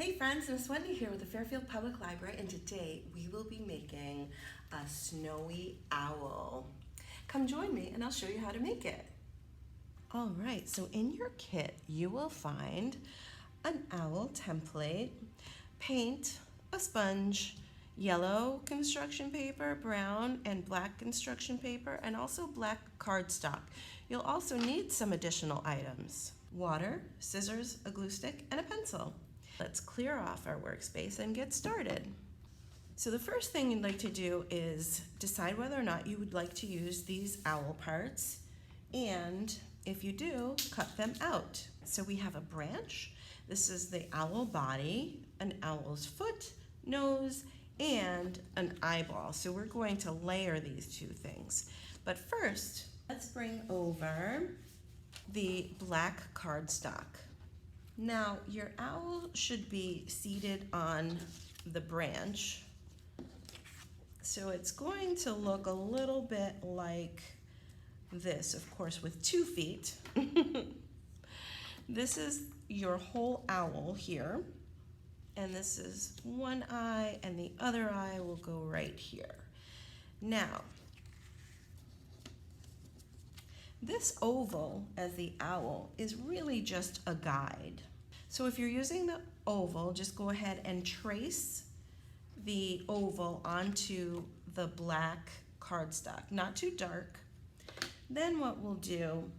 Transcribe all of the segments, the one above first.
Hey friends, Miss Wendy here with the Fairfield Public Library, and today we will be making a snowy owl. Come join me and I'll show you how to make it. All right, so in your kit you will find an owl template, paint, a sponge, yellow construction paper, brown and black construction paper, and also black cardstock. You'll also need some additional items: water, scissors, a glue stick, and a pencil. Let's clear off our workspace and get started. So the first thing you'd like to do is decide whether or not you would like to use these owl parts, and if you do, cut them out. So we have a branch. This is the owl body, an owl's foot, nose, and an eyeball. So we're going to layer these two things. But first, let's bring over the black cardstock. Now, your owl should be seated on the branch, so it's going to look a little bit like this, of course, with 2 feet. This is your whole owl here, and this is one eye, and the other eye will go right here. Now, this oval as the owl is really just a guide. So if you're using the oval, just go ahead and trace the oval onto the black cardstock, not too dark. Then what we'll do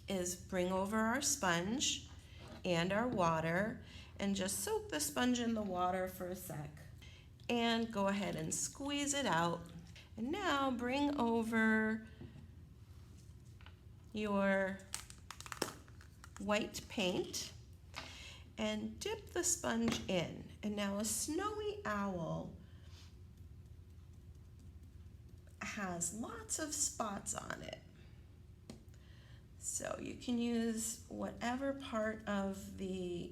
is bring over our sponge and our water and just soak the sponge in the water for a sec and go ahead and squeeze it out. And now bring over your white paint and dip the sponge in. And now a snowy owl has lots of spots on it. So you can use whatever part of the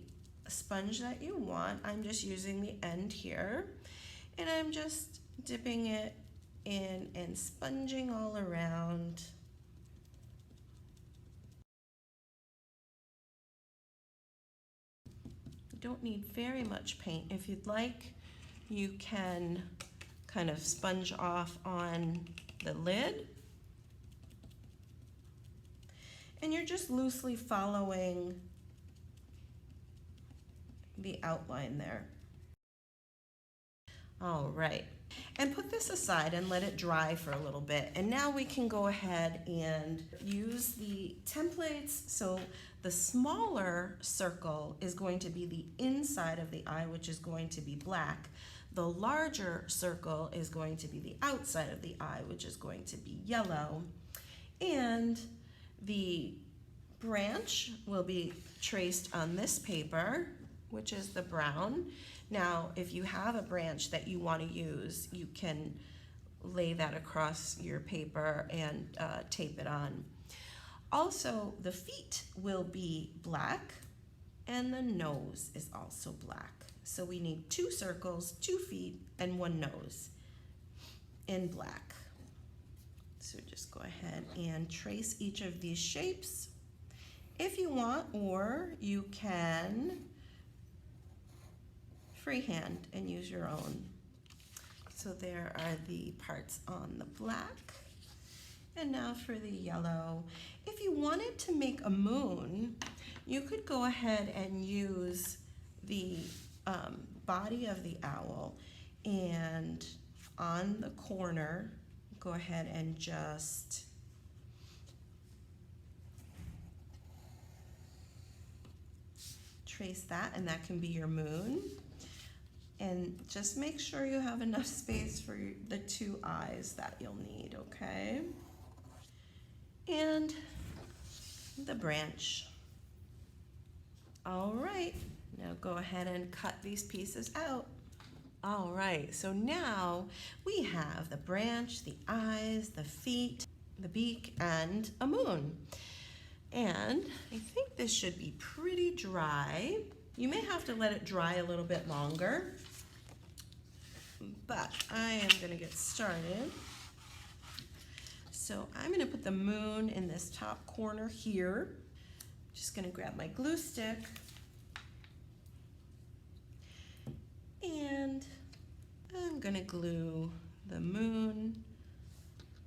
sponge that you want. I'm just using the end here, and I'm just dipping it in and sponging all around. Don't need very much paint. If you'd like, you can kind of sponge off on the lid, and you're just loosely following the outline there. All right, and put this aside and let it dry for a little bit. And now we can go ahead and use the templates. So the smaller circle is going to be the inside of the eye, which is going to be black. The larger circle is going to be the outside of the eye, which is going to be yellow. And the branch will be traced on this paper, which is the brown. Now, if you have a branch that you want to use, you can lay that across your paper and tape it on. Also, the feet will be black, and the nose is also black. So we need 2 circles, 2 feet, and 1 nose in black. So just go ahead and trace each of these shapes if you want, or you can freehand and use your own. So there are the parts on the black. And now for the yellow. If you wanted to make a moon, you could go ahead and use the body of the owl, and on the corner, go ahead and just trace that, and that can be your moon. And just make sure you have enough space for the 2 eyes that you'll need, okay? And the branch. All right, now go ahead and cut these pieces out. All right, so now we have the branch, the eyes, the feet, the beak, and a moon. And I think this should be pretty dry. You may have to let it dry a little bit longer, but I am gonna get started. So I'm gonna put the moon in this top corner here. Just gonna grab my glue stick gonna glue the moon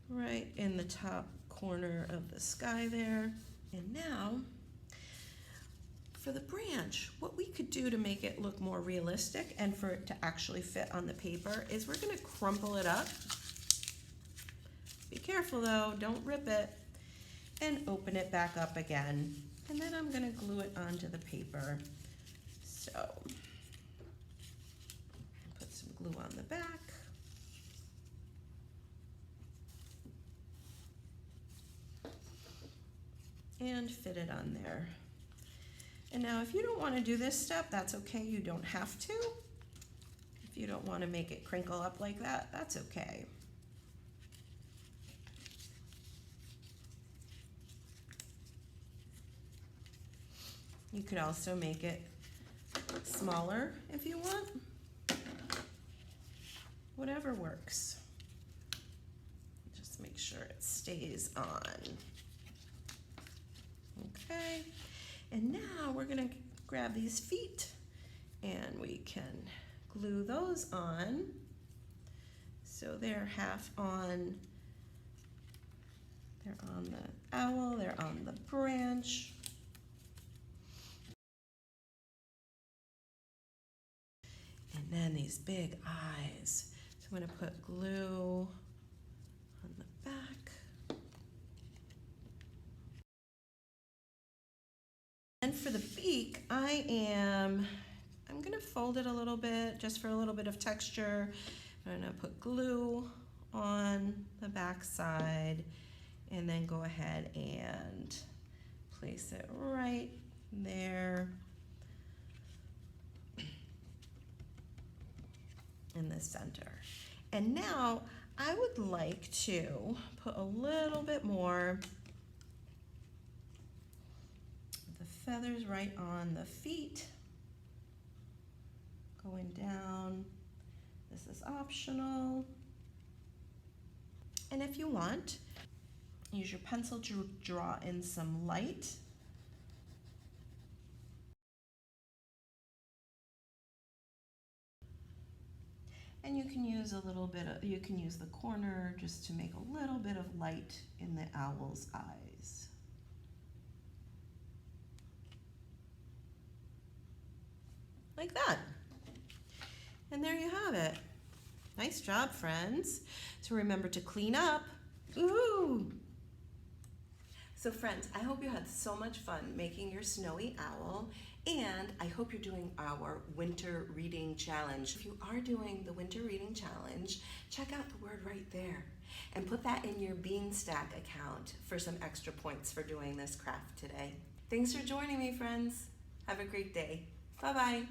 right in the top corner of the sky there. And now, for the branch, what we could do to make it look more realistic and for it to actually fit on the paper is we're gonna crumple it up. Be careful though, don't rip it, and open it back up again. And then I'm gonna glue it onto the paper. So, put some glue on the back. And fit it on there. And now if you don't want to do this step, that's okay, you don't have to. If you don't want to make it crinkle up like that, that's okay. You could also make it smaller if you want. Whatever works. Just make sure it stays on. Okay, and now we're gonna grab these feet and we can glue those on. So they're half on, they're on the owl, they're on the branch. And then these big eyes. So I'm gonna put glue on the back. And for the beak, I'm gonna fold it a little bit just for a little bit of texture. I'm gonna put glue on the back side and then go ahead and place it right there in the center. And now I would like to put a little bit more feathers right on the feet, going down. This is optional. And if you want, use your pencil to draw in some light. And you can use a little bit of, you can use the corner just to make a little bit of light in the owl's eyes. Like that. And there you have it. Nice job, friends. So remember to clean up. Ooh! So friends, I hope you had so much fun making your snowy owl, and I hope you're doing our winter reading challenge. If you are doing the winter reading challenge, check out the word right there and put that in your Beanstack account for some extra points for doing this craft today. Thanks for joining me, friends. Have a great day. Bye-bye.